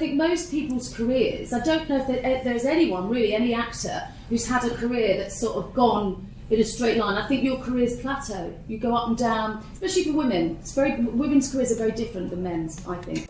I think most people's careers, I don't know if there's anyone really, any actor, who's had a career that's sort of gone in a straight line. I think your careers plateau. You go up and down, especially for women. Women's careers are very different than men's, I think.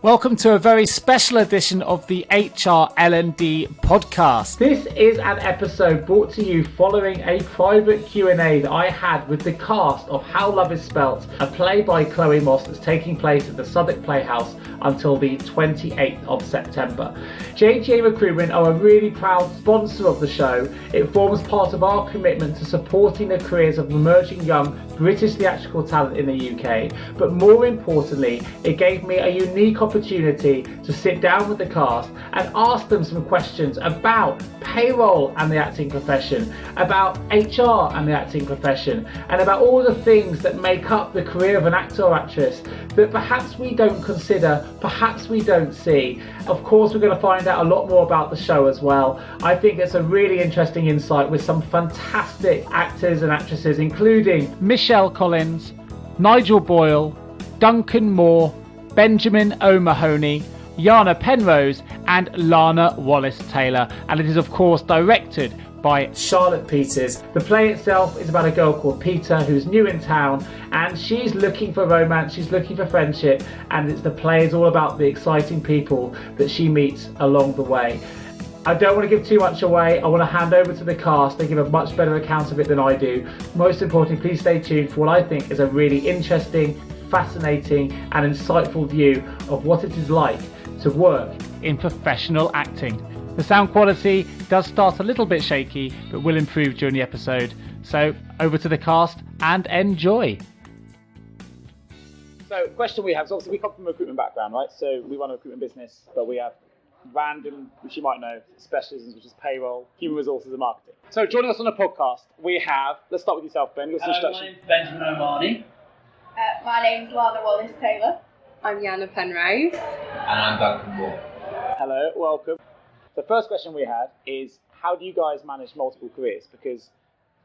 Welcome to a very special edition of the HR L&D Podcast. This is an episode brought to you following a private Q&A that I had with the cast of How Love Is Spelt, a play by Chloe Moss that's taking place at the Southwark Playhouse until the 28th of September. JGA Recruitment are a really proud sponsor of the show. It forms part of our commitment to supporting the careers of emerging young British theatrical talent in the UK, but more importantly, it gave me a unique opportunity to sit down with the cast and ask them some questions about payroll and the acting profession, about HR and the acting profession, and about all the things that make up the career of an actor or actress that perhaps we don't consider, perhaps we don't see. Of course, we're going to find out a lot more about the show as well. I think it's a really interesting insight with some fantastic actors and actresses, including Michelle Collins, Nigel Boyle, Duncan Moore, Benjamin O'Mahony, Yana Penrose and Larner Wallace-Taylor, and it is of course directed by Charlotte Peters. The play itself is about a girl called Peter who's new in town and she's looking for romance, she's looking for friendship, and the play is all about the exciting people that she meets along the way. I don't want to give too much away. I want to hand over to the cast. They give a much better account of it than I do. Most importantly, please stay tuned for what I think is a really interesting, fascinating and insightful view of what it is like to work in professional acting. The sound quality does start a little bit shaky, but will improve during the episode. So over to the cast and enjoy. So question we have is obviously we come from a recruitment background, right? So we run a recruitment business, but we have random, which you might know, specialisms, which is payroll, human resources and marketing. So joining us on the podcast, we have, let's start with yourself, Ben. Hello, my name's Benjamin O'Mahony. My name's Larner Wallace-Taylor. I'm Yana Penrose. And I'm Duncan Moore. Hello, welcome. The first question we had is, how do you guys manage multiple careers? Because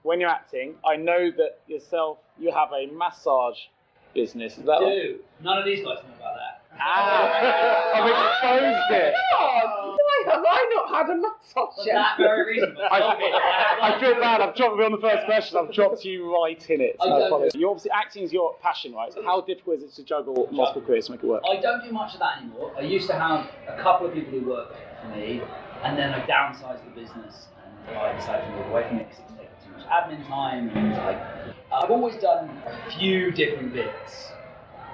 when you're acting, I know that yourself, you have a massage business. Is that right? None of these guys know about that. I've exposed it. Why have I not had a massage For yet? that very reason. I feel bad. I've dropped me on the first question. I've dropped you right in it. So you obviously acting is your passion, right? So how difficult is it to juggle multiple careers to make it work? I don't do much of that anymore. I used to have a couple of people who work for me, and then I downsized the business, and I decided to move away from it because it was taking too much admin time. And I've always done a few different bits,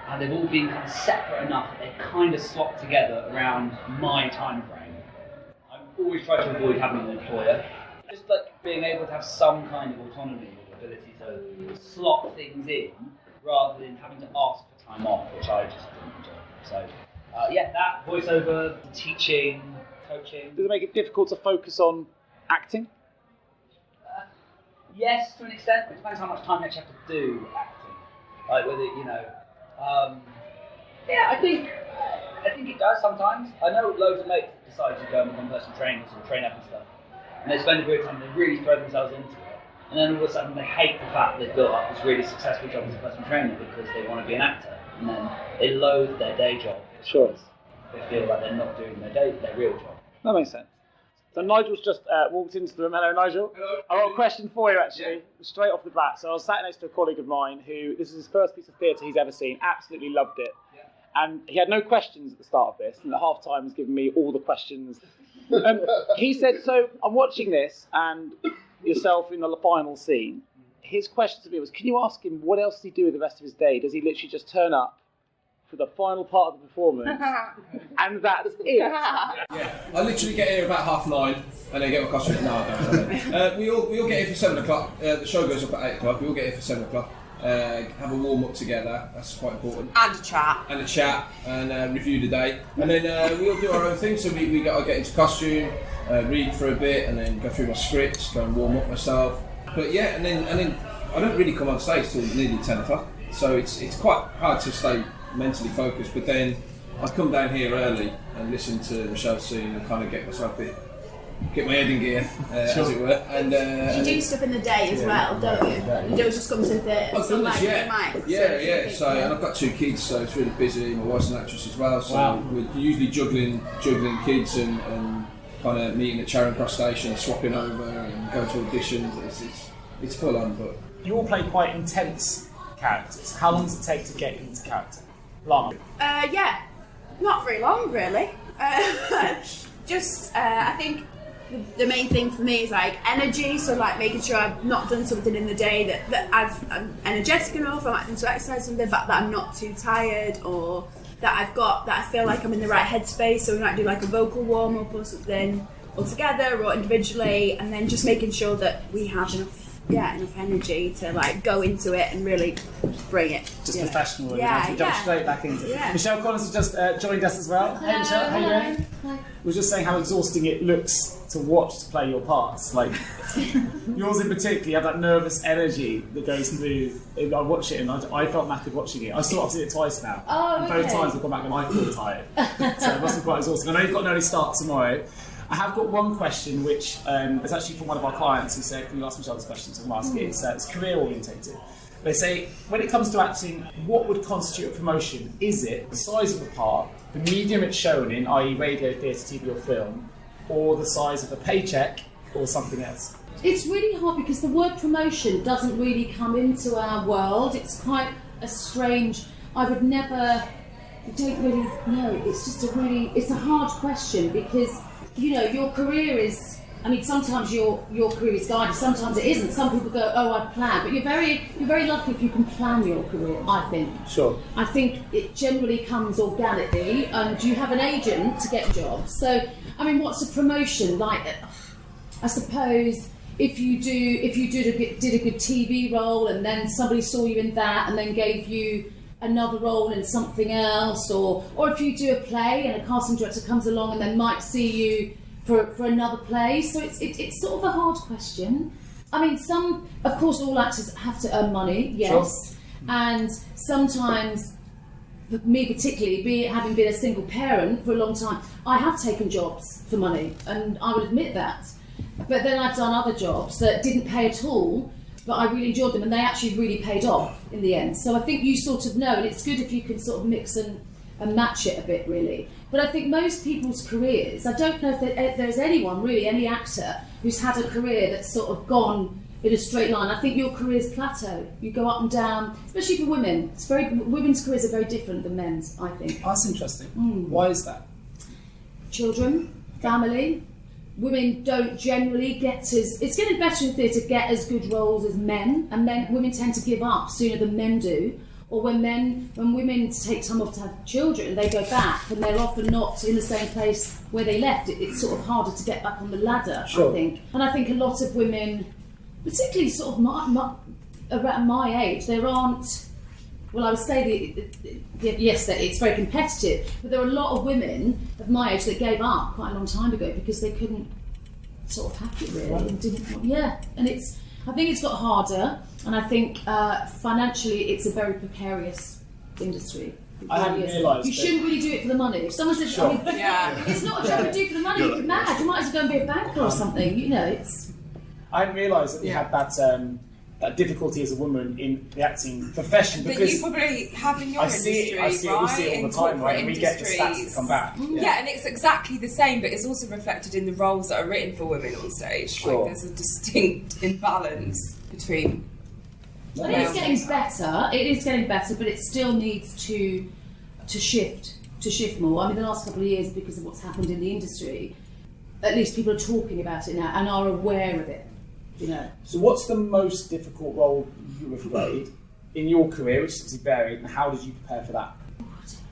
and they've all been kind of separate enough that they kind of slot together around my time frame. I've always tried to avoid having an employer. Just like being able to have some kind of autonomy or ability to slot things in rather than having to ask for time off, which I just didn't enjoy. So that, voiceover, teaching, coaching. Does it make it difficult to focus on acting? Yes, to an extent. It depends how much time you actually have to do acting. Like whether, I think it does sometimes. I know loads of mates decide to go and become personal trainers or train up and stuff. And they spend a period of time, they really throw themselves into it. And then all of a sudden they hate the fact that they've built up this really successful job as a personal trainer because they want to be an actor. And then they loathe their day job. Sure. They feel like they're not doing their real job. That makes sense. So Nigel's just walked into the room. Hello, Nigel. Hello. I've got a question for you, actually, straight off the bat. So I was sat next to a colleague of mine who, this is his first piece of theatre he's ever seen, absolutely loved it. Yeah. And he had no questions at the start of this, and at half time he's given me all the questions. He said, so I'm watching this, and yourself in the final scene, his question to me was, can you ask him what else does he do with the rest of his day? Does he literally just turn up for the final part of the performance, and that's it? Yeah, I literally get here about 9:30 and then get my costume. No, I don't. We all get here for 7 o'clock. The show goes up at 8 o'clock. We all get here for 7 o'clock. Have a warm up together. That's quite important. And a chat. And review the day. And then we all do our own thing. So we got to get into costume, read for a bit, and then go through my scripts, go and warm up myself. But yeah, and then I don't really come on stage till nearly 10 o'clock. So it's quite hard to stay mentally focused. But then I come down here early and listen to the show scene and kind of get myself get my head in gear, as it were. And You do stuff in the day as well, don't you? You don't just come to the theatre. Oh, goodness, yeah. So, and I've got 2 kids, so it's really busy. My wife's an actress as well, so we're usually juggling kids and kind of meeting at Charing Cross Station, swapping over and going to auditions. It's full on, but You all play quite intense characters. How long does it take to get into character? Larner? Not very long, really. I think the main thing for me is like energy, so like making sure I've not done something in the day that I'm energetic enough, I'm acting to exercise something, but that I'm not too tired, or that I feel like I'm in the right headspace, so we might do like a vocal warm-up or something, or together or individually, and then just making sure that we have enough energy to like go into it and really bring it. Just professional, jump straight back into it. Michelle Collins has just joined us as well. Hey Michelle, how you doing? Hi. We were just saying how exhausting it looks to watch to play your parts. Like yours in particular, you have that nervous energy that goes through. I watch it and I felt knackered watching it. I've seen it twice now. Oh, okay. Both times I've gone back and I feel tired. So it must be quite exhausting. I know you've got an early start tomorrow. I have got one question which is actually from one of our clients who said, can you ask Michelle this question? So I'm asking it. It's career orientated. They say, when it comes to acting, what would constitute a promotion? Is it the size of the part, the medium it's shown in, i.e. radio, theatre, TV or film, or the size of the paycheck, or something else? It's really hard because the word promotion doesn't really come into our world. It's quite a strange, I don't really know. It's a hard question because, you know, your career is, I mean, sometimes your career is guided, sometimes it isn't. Some people go, oh, I've planned, but you're very lucky if you can plan your career, I think. Sure. I think it generally comes organically, and you have an agent to get jobs. So, I mean, what's a promotion? Like, I suppose if you did a good TV role and then somebody saw you in that and then gave you another role in something else, or if you do a play and a casting director comes along and then might see you for another play. So it's sort of a hard question. I mean, of course all actors have to earn money, yes. Sure. And sometimes, for me particularly, having been a single parent for a long time, I have taken jobs for money, and I will admit that. But then I've done other jobs that didn't pay at all, but I really enjoyed them, and they actually really paid off in the end. So I think you sort of know, and it's good if you can sort of mix and match it a bit, really. But I think most people's careers, I don't know if there's anyone, really, any actor, who's had a career that's sort of gone in a straight line. I think your careers plateau. You go up and down, especially for women. Women's careers are very different than men's, I think. That's interesting. Why is that? Children, family. Women don't generally it's getting better in theatre to get as good roles as men, and women tend to give up sooner than men do. Or when women take time off to have children, they go back and they're often not in the same place where they left. It's sort of harder to get back on the ladder, sure. I think. And I think a lot of women, particularly sort of around my age, there aren't, well, I would say yes, that it's very competitive, but there are a lot of women of my age that gave up quite a long time ago because they couldn't sort of hack it really, and didn't want, and I think it's got harder, and I think financially it's a very precarious industry. I hadn't realised. You shouldn't really do it for the money. If someone says, it's not a job to do for the money, you're mad. You might as well go and be a banker or something. You know, it's. I hadn't realised that you had that difficulty as a woman in the acting profession, because but you probably have in your industry, we see it all the time, right? And we get the stats to come back. Yeah, and it's exactly the same, but it's also reflected in the roles that are written for women on stage. Sure. Like, there's a distinct imbalance between. But it is getting better. It is getting better, but it still needs to shift more. I mean, the last couple of years, because of what's happened in the industry, at least people are talking about it now and are aware of it. You know. So what's the most difficult role you have played in your career, which is varied, and how did you prepare for that?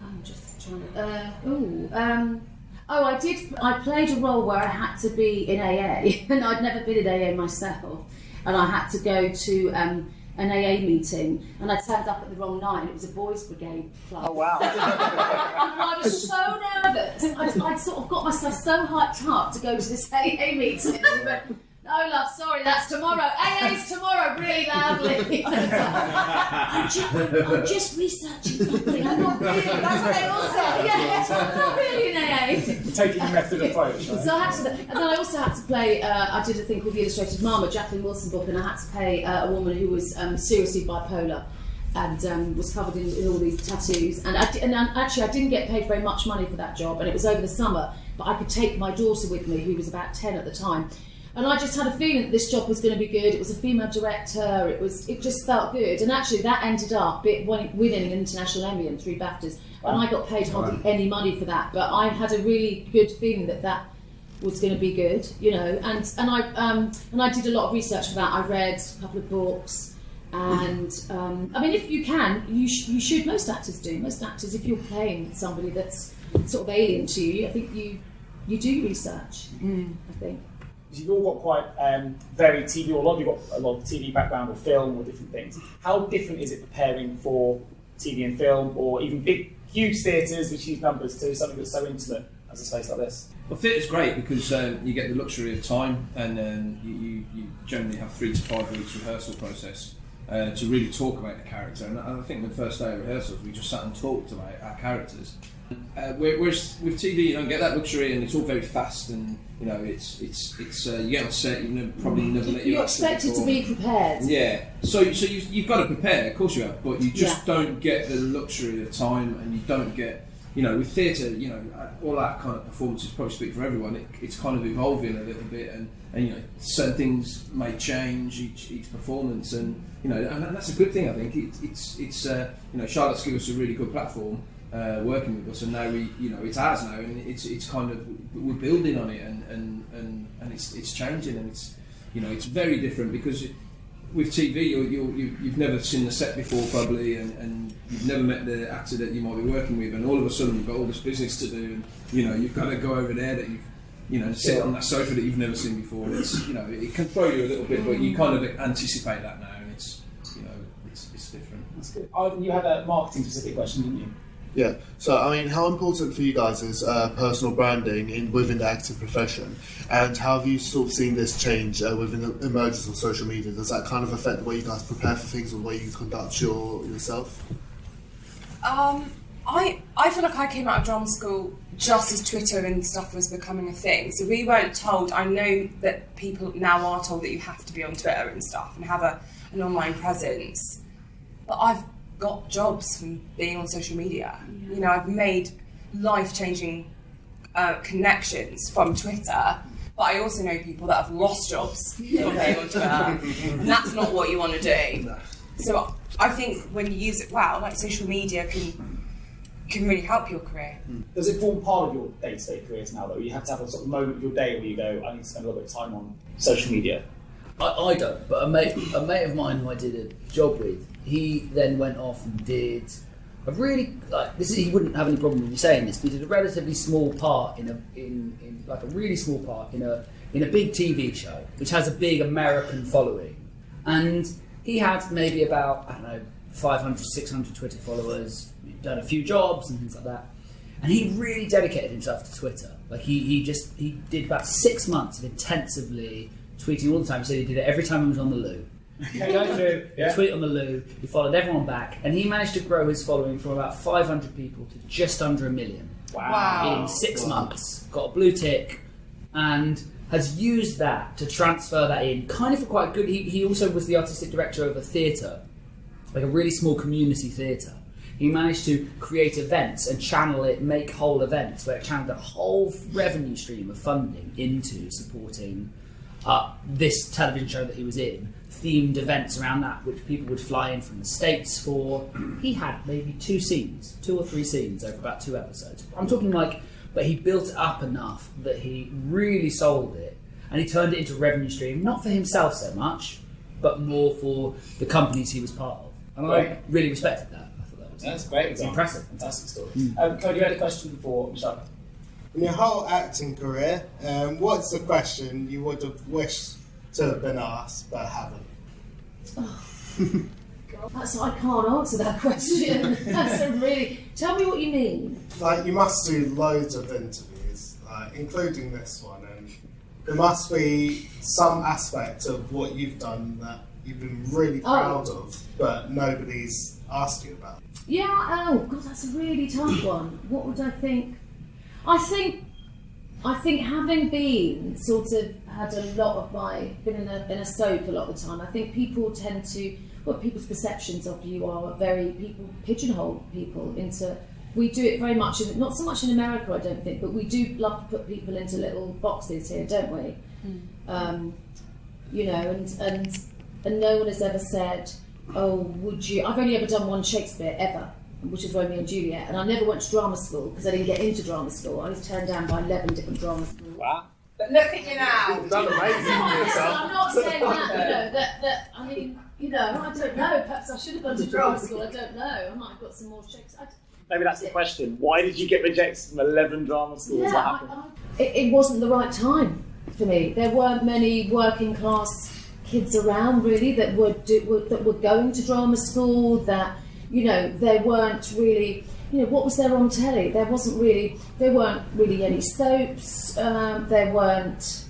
I'm just trying to... I played a role where I had to be in AA, and I'd never been in AA myself, and I had to go to an AA meeting, and I turned up at the wrong night, and it was a boys' brigade club. Oh wow! And I was so nervous. I'd sort of got myself so hyped up to go to this AA meeting. No, love, sorry, that's tomorrow. AA's tomorrow, really loudly. I'm just researching something. I'm not really. That's what they all say. Yeah, I'm not really in AA. taking the method approach. Right? So I had to, and then I also had to play. I did a thing called The Illustrated Mum, a Jacqueline Wilson book, and I had to play a woman who was seriously bipolar and was covered in all these tattoos. And actually, I didn't get paid very much money for that job, and it was over the summer. But I could take my daughter with me, who was about 10 at the time. And I just had a feeling that this job was going to be good. It was a female director. It just felt good. And actually, that ended up winning an international Emmy and 3 BAFTAs. And I got paid hardly any money for that. But I had a really good feeling that was going to be good, you know. And I did a lot of research for that. I read a couple of books. And I mean, if you can, you should. Most actors do. Most actors, if you're playing somebody that's sort of alien to you, I think you do research. I think. You've all got quite varied TV, or a lot of you got a lot of TV background or film or different things. How different is it preparing for TV and film, or even big, huge theatres which use numbers to something that's so intimate as a space like this? Well, theatre's great because you get the luxury of time, and you generally have 3 to 5 weeks rehearsal process to really talk about the character. And I think the first day of rehearsals we just sat and talked about our characters. Whereas with TV you don't get that luxury, and it's all very fast, and you know it's you get on set, probably never met your You're actor expected before. to be prepared. Yeah, so you've got to prepare, of course you have, but you just don't get the luxury of time, and you don't get, you know, with theatre, you know, all that kind of performances probably speak for everyone. It's kind of evolving a little bit, and you know, certain things may change each performance, and you know, and that's a good thing. I think it's you know, Charlotte's given us a really good platform. Working with us, and now it's ours now, and it's kind of, we're building on it, and it's changing, and it's very different because with TV you've never seen the set before probably, and you've never met the actor that you might be working with, and all of a sudden you've got all this business to do, and you know you've got to go over there that you've sit on that sofa that you've never seen before. And it's, you know, it can throw you a little bit, but you kind of anticipate that now, and it's different. That's good. You had a marketing specific question, didn't you? Yeah, so I mean, how important for you guys is personal branding within the acting profession, and how have you sort of seen this change within the emergence of social media? Does that kind of affect the way you guys prepare for things or the way you conduct yourself? I feel like I came out of drama school just as Twitter and stuff was becoming a thing, so we weren't told. I know that people now are told that you have to be on Twitter and stuff and have an online presence, but I've got jobs from being on social media. You know, I've made life-changing connections from Twitter, but I also know people that have lost jobs from being on Twitter, and that's not what you want to do. So I think when you use it well, like social media can really help your career. Does it form part of your day-to-day careers now, though? You have to have a sort of moment of your day where you go, I need to spend a little bit of time on social media. I don't, but a mate of mine who I did a job with, he then went off and did a really, like, he wouldn't have any problem with me saying this, but he did a relatively small part in a really small part in a big TV show which has a big American following, and he had maybe about, I don't know, 500, 600 Twitter followers, done a few jobs and things like that, and he really dedicated himself to Twitter. Like he did about 6 months of intensively tweeting all the time. So he did it every time he was on the loo. Go through, tweet on the loo. He followed everyone back, and he managed to grow his following from about 500 people to just under 1 million. Wow! In 6 months, got a blue tick, and has used that to transfer that in kind of for quite good. He also was the artistic director of a theatre, like a really small community theatre. He managed to create events and channel it, make whole events where it channeled a whole revenue stream of funding into supporting this television show that he was in, themed events around that, which people would fly in from the States for. He had maybe 2 or 3 scenes over about 2 episodes. I'm talking like, but he built it up enough that he really sold it, and he turned it into a revenue stream, not for himself so much, but more for the companies he was part of. And I really respected that. I thought that was That's great. It's impressive. Fantastic story. Cody, you had a question for Michelle? In your whole acting career, what's the question you would have wished to have been asked but haven't? I can't answer that question. That's a really. Tell me what you mean. Like, you must do loads of interviews, including this one, and there must be some aspect of what you've done that you've been really proud of, but nobody's asked you about. Yeah. Oh God, that's a really tough one. What would I think? I think I think having been sort of had a lot of been in a soap a lot of the time, I think people tend to, people's perceptions of you are people pigeonhole people into, we do it very much, not so much in America I don't think, but we do love to put people into little boxes here, don't we? You know, and no one has ever said, oh, would you, I've only ever done one Shakespeare ever, which is Romeo and Juliet, and I never went to drama school because I didn't get into drama school. I was turned down by 11 different drama schools. Wow. But look at you now. You've done amazing. I'm not saying that, I mean, you know, I don't know, perhaps I should have gone to drama school, I don't know, I might have got some more Shakespeare. Maybe that's the question. Why did you get rejected from 11 drama schools? What happened? It wasn't the right time for me. There weren't many working class kids around really that were going to drama school, that, you know, there weren't really, you know, what was there on telly? There weren't really any soaps, there weren't,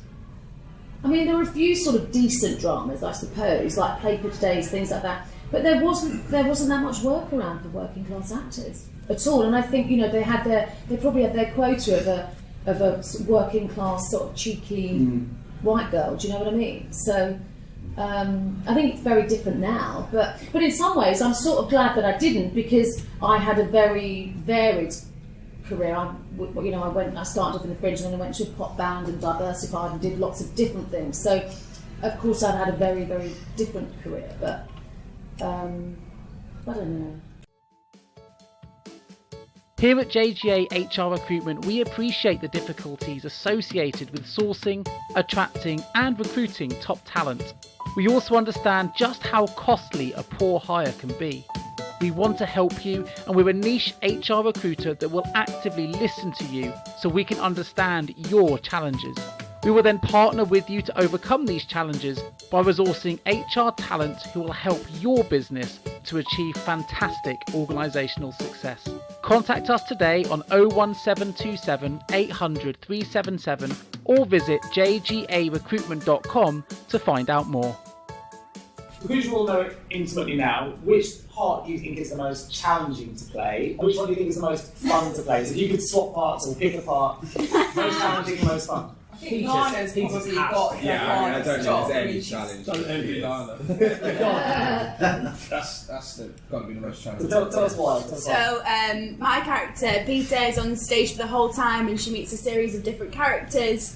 I mean, there were a few sort of decent dramas, I suppose, like Play for Today's, things like that, but there wasn't that much work around for working class actors at all, and I think, you know, they probably had their quota of a working class sort of cheeky white girl, do you know what I mean? So I think it's very different now, but in some ways I'm sort of glad that I didn't, because I had a very varied career. I started off in the Fringe and then I went to a pop band and diversified and did lots of different things. So of course I've had a very, very different career, but I don't know. Here at JGA HR Recruitment, we appreciate the difficulties associated with sourcing, attracting and recruiting top talent. We also understand just how costly a poor hire can be. We want to help you, and we're a niche HR recruiter that will actively listen to you so we can understand your challenges. We will then partner with you to overcome these challenges by resourcing HR talent who will help your business to achieve fantastic organisational success. Contact us today on 01727 800 377 or visit jgarecruitment.com to find out more. Because you all know it intimately now, which part do you think is the most challenging to play? Which one do you think is the most fun to play? So if you could swap parts or pick a part, most challenging and most fun. I think Larner's probably got the I don't job. think there's any challenge. Don't envy Larner. That's got to be the most challenging. Tell us why. So my character Peter is on stage for the whole time, and she meets a series of different characters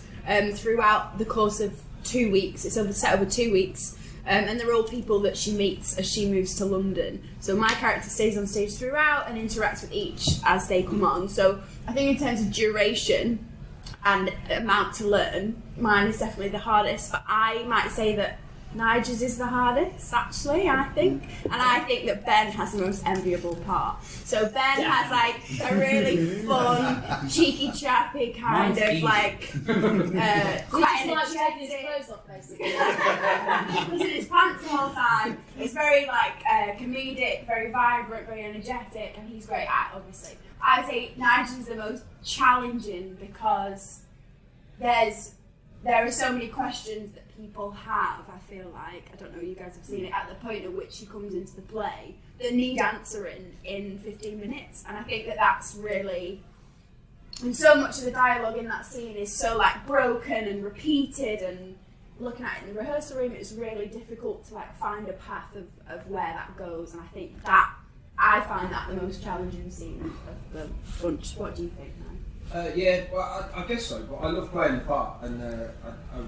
throughout the course of 2 weeks. It's set over 2 weeks. And they're all people that she meets as she moves to London. So my character stays on stage throughout and interacts with each as they come on. So I think in terms of duration and amount to learn, mine is definitely the hardest. But I might say that Nigel's is the hardest, actually, I think. And I think that Ben has the most enviable part. So Ben has like a really fun, cheeky, chappy kind of like quite taking his clothes off, basically. He's in his pants the whole time. He's very like comedic, very vibrant, very energetic, and he's great at, obviously. I'd say Nigel's the most challenging because there are so many questions that people have, I feel like, I don't know, you guys have seen it, at the point at which he comes into the play, that need answering in 15 minutes. And I think that that's really, and so much of the dialogue in that scene is so like broken and repeated, and looking at it in the rehearsal room, it's really difficult to like find a path of where that goes. And I think that, I find that the most challenging scene of the bunch. What do you think, man? Yeah, well, I guess so. But I love playing the part, and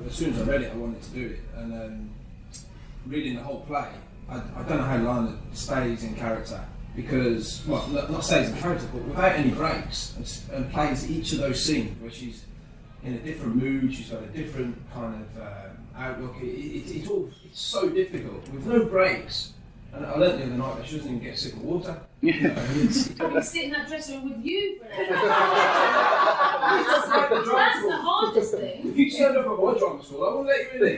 as soon as I read it, I wanted to do it. And reading the whole play, I don't know how Larner stays in character, because, well, not stays in character, but without any breaks, and plays each of those scenes where she's in a different mood, she's got a different kind of outlook. It's so difficult with no breaks. And I learned the other night that she doesn't even get a sip of water. I've been sitting in that dressing room with you for an hour. That's the hardest thing. If you turned up at my drama school, I wouldn't let you in it.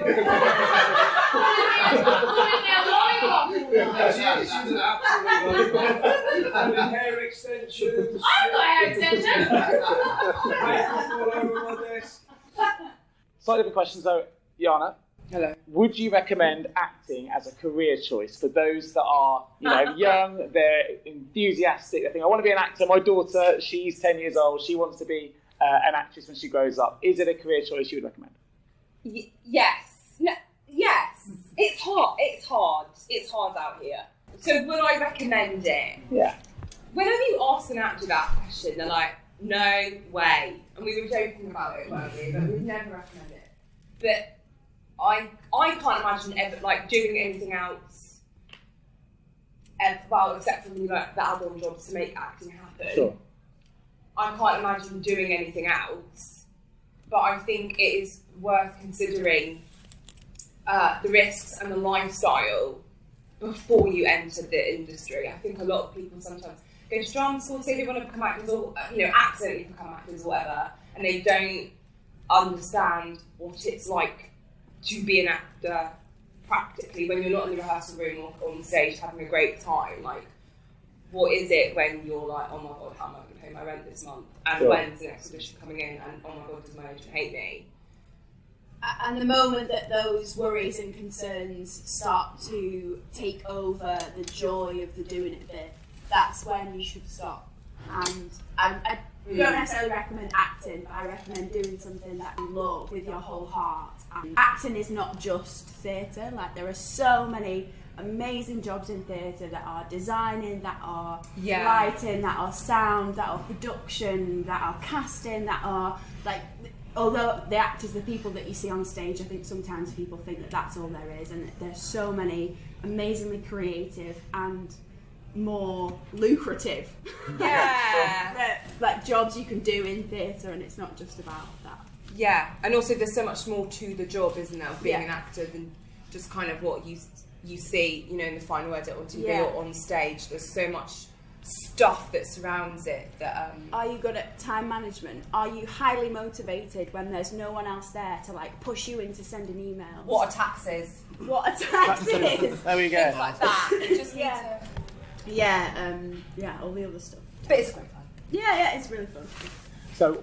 She's an absolute lollipop. Hair extensions. I've got hair extensions. Makeup all over my desk. Slightly different question, so Yana. Hello. Would you recommend acting as a career choice for those that are, young, they're enthusiastic, they think, I want to be an actor, my daughter, she's 10 years old, she wants to be an actress when she grows up? Is it a career choice you would recommend? Yes. No, yes. It's hard. It's hard out here. So would I recommend it? Yeah. Whenever you ask an actor that question, they're like, no way. And we were joking about it, weren't we? But we'd never recommend it. But I can't imagine ever doing anything else. Well, except for the add-on jobs to make acting happen. Sure. I can't imagine doing anything else. But I think it is worth considering the risks and the lifestyle before you enter the industry. I think a lot of people sometimes go to drama school, say they want to become actors or accidentally become actors or whatever, and they don't understand what it's like to be an actor practically when you're not in the rehearsal room or on stage having a great time. Like, what is it when you're like, oh my god, how am I going to pay my rent this month? And when's the next audition coming in? And oh my god, does my agent hate me? And the moment that those worries and concerns start to take over the joy of the doing it bit, that's when you should stop. And I don't necessarily recommend acting, but I recommend doing something that you love with your whole heart. And acting is not just theatre. Like, there are so many amazing jobs in theatre that are designing, that are writing, that are sound, that are production, that are casting, that are like. Although the actors, the people that you see on stage, I think sometimes people think that that's all there is, and there's so many amazingly creative and more lucrative like jobs you can do in theatre, and it's not just about that. Yeah, and also there's so much more to the job, isn't there, of being an actor than just kind of what you see, in the final edit on TV or on stage. There's so much stuff that surrounds it that are you good at time management? Are you highly motivated when there's no one else there to push you into sending emails? What are taxes? What are taxes? There we go. Things like that. You just need to... all the other stuff. But it's quite fun. Yeah, it's really fun. So,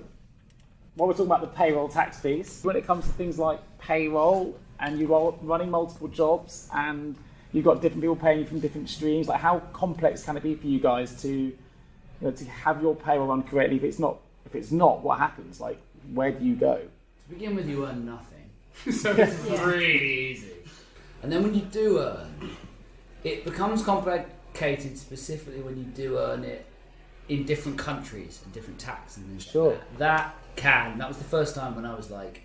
while we're talking about the payroll tax fees, when it comes to things like payroll and you are running multiple jobs and you've got different people paying you from different streams, like how complex can it be for you guys to have your payroll run correctly? If it's not, what happens? Like, where do you go? To begin with, you earn nothing, so it's really easy. And then when you do earn, it becomes complicated, specifically when you do earn it in different countries and different tax and things. Sure. Like that. That was the first time when I was like,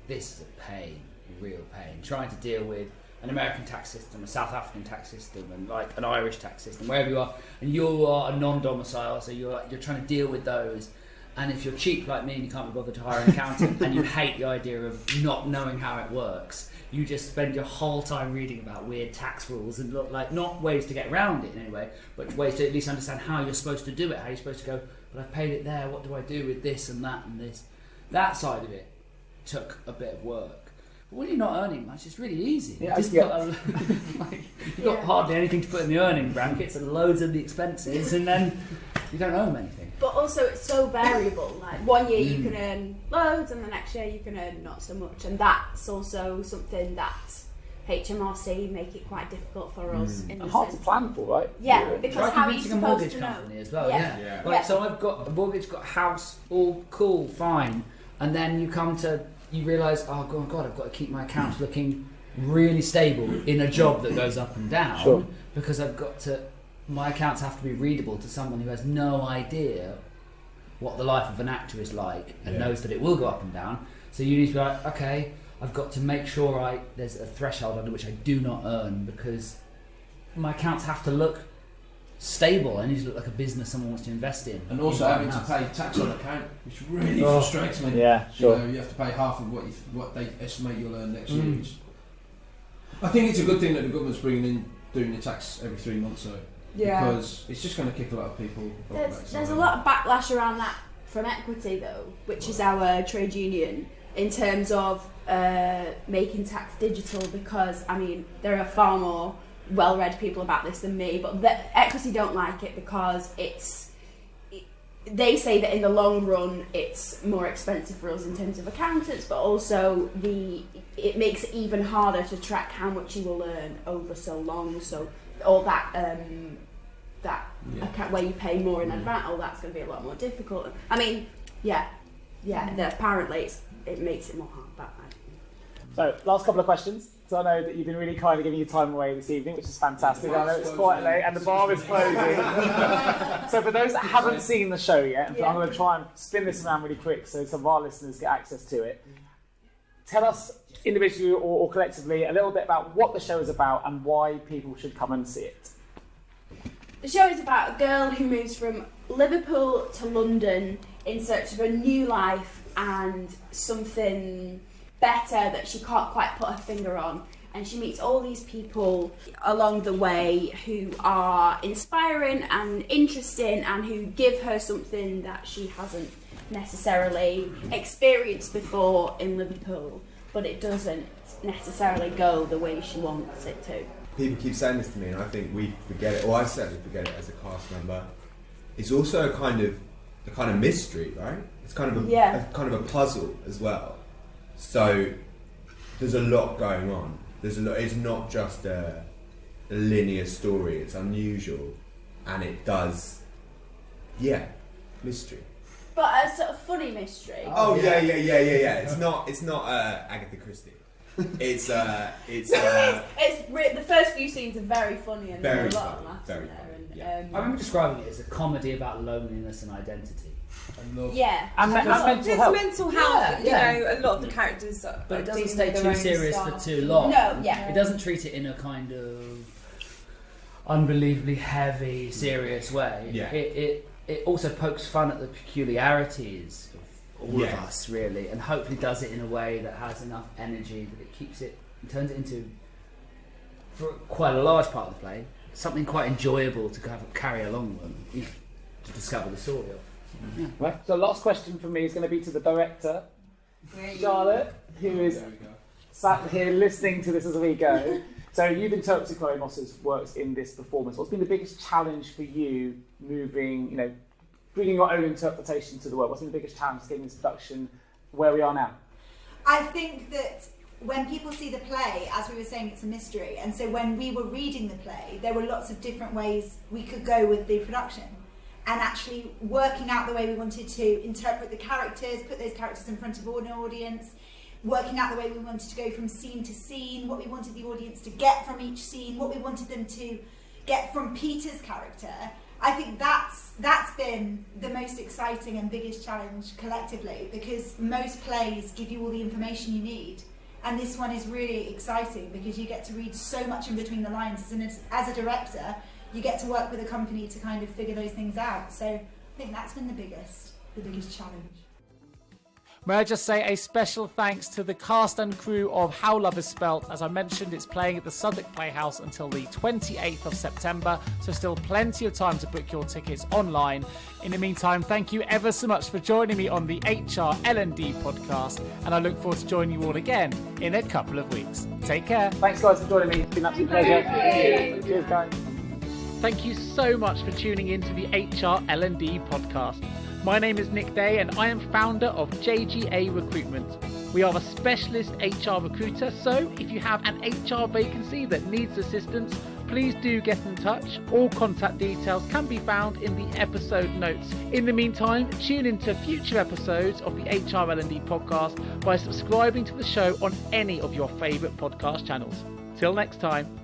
this is a pain, a real pain, trying to deal with an American tax system, a South African tax system, and like an Irish tax system, wherever you are, and you are a non-domicile, so you're trying to deal with those. And if you're cheap like me and you can't be bothered to hire an accountant, and you hate the idea of not knowing how it works, you just spend your whole time reading about weird tax rules and not ways to get around it in any way, but ways to at least understand how you're supposed to do it, how you're supposed to go, but I've paid it there, what do I do with this and that and this? That side of it took a bit of work. But when you're not earning much, it's really easy. You've got hardly anything to put in the earning brackets and loads of the expenses, and then you don't owe them anything. But also, it's so variable. Like, one year you can earn loads, and the next year you can earn not so much. And that's also something that HMRC make it quite difficult for us. In the hard to sense. plan for, right? Yeah, because how are you a supposed mortgage to know? company as well? Yeah. Like, so I've got a mortgage, got a house, all cool, fine, and then you realise, oh god, I've got to keep my accounts looking really stable in a job that goes up and down, because my accounts have to be readable to someone who has no idea what the life of an actor is like and knows that it will go up and down. So you need to be like, okay, I've got to make sure there's a threshold under which I do not earn, because my accounts have to look stable. I need to look like a business someone wants to invest in. And also having to pay tax on account, which really frustrates me. Yeah, sure. You have to pay half of what they estimate you'll earn next year. I think it's a good thing that the government's doing the tax every 3 months, though. Yeah. Because it's just going to kick a lot of people. There's a lot of backlash around that from Equity, though, which is our trade union, in terms of making tax digital, because, there are far more well-read people about this than me, but Equity don't like it because they say that in the long run it's more expensive for us in terms of accountants, but also it makes it even harder to track how much you will earn over so long. So all that account where you pay more in advance, that's going to be a lot more difficult. apparently it makes it more hard. But So, last couple of questions. So I know that you've been really kind of giving your time away this evening, which is fantastic. I know it's quite late and the bar is closing. So for those that haven't seen the show yet, I'm going to try and spin this around really quick so some of our listeners get access to it. Tell us individually or collectively a little bit about what the show is about and why people should come and see it. The show is about a girl who moves from Liverpool to London in search of a new life and something better that she can't quite put her finger on, and she meets all these people along the way who are inspiring and interesting and who give her something that she hasn't necessarily experienced before in Liverpool, but it doesn't necessarily go the way she wants it to. People keep saying this to me and I think we forget it, or I certainly forget it as a cast member. It's also a kind of mystery, right? It's kind of a puzzle as well. So there's a lot going on. It's not just a linear story. It's unusual, and it does, mystery. But a sort of funny mystery. Oh yeah. It's not Agatha Christie. It's the first few scenes are very funny and very there's a lot funny, of laughs very in there. funny, I remember describing it as a comedy about loneliness and identity. And mental health. Mental health, you know, a lot of the characters. But it doesn't stay too serious for too long. No, yeah. It doesn't treat it in a kind of unbelievably heavy, serious way. Yeah. It also pokes fun at the peculiarities of all of us, really, and hopefully does it in a way that has enough energy that it keeps it, and turns it into, for quite a large part of the play, something quite enjoyable to carry along with, to discover the story of. Yeah. Right. So last question from me is going to be to the director, Charlotte, who is sat here listening to this as we go. So you've interpreted Chloe Moss's works in this performance. What's been the biggest challenge for you moving, bringing your own interpretation to the work? What's been the biggest challenge to getting this production where we are now? I think that when people see the play, as we were saying, it's a mystery. And so when we were reading the play, there were lots of different ways we could go with the production. And actually working out the way we wanted to interpret the characters, put those characters in front of an audience, working out the way we wanted to go from scene to scene, what we wanted the audience to get from each scene, what we wanted them to get from Peter's character. I think that's been the most exciting and biggest challenge collectively, because most plays give you all the information you need. And this one is really exciting because you get to read so much in between the lines. As a director, you get to work with a company to kind of figure those things out. So I think that's been the biggest challenge. May I just say a special thanks to the cast and crew of How Love Is Spelt. As I mentioned, it's playing at the Southwark Playhouse until the 28th of September, so still plenty of time to book your tickets online. In the meantime, thank you ever so much for joining me on the HR L&D podcast, and I look forward to joining you all again in a couple of weeks. Take care. Thanks guys for joining me. It's been an absolute pleasure. Cheers guys. Thank you so much for tuning in to the HR L&D podcast. My name is Nick Day and I am founder of JGA Recruitment. We are a specialist HR recruiter, so if you have an HR vacancy that needs assistance, please do get in touch. All contact details can be found in the episode notes. In the meantime, tune into future episodes of the HR L&D podcast by subscribing to the show on any of your favourite podcast channels. Till next time.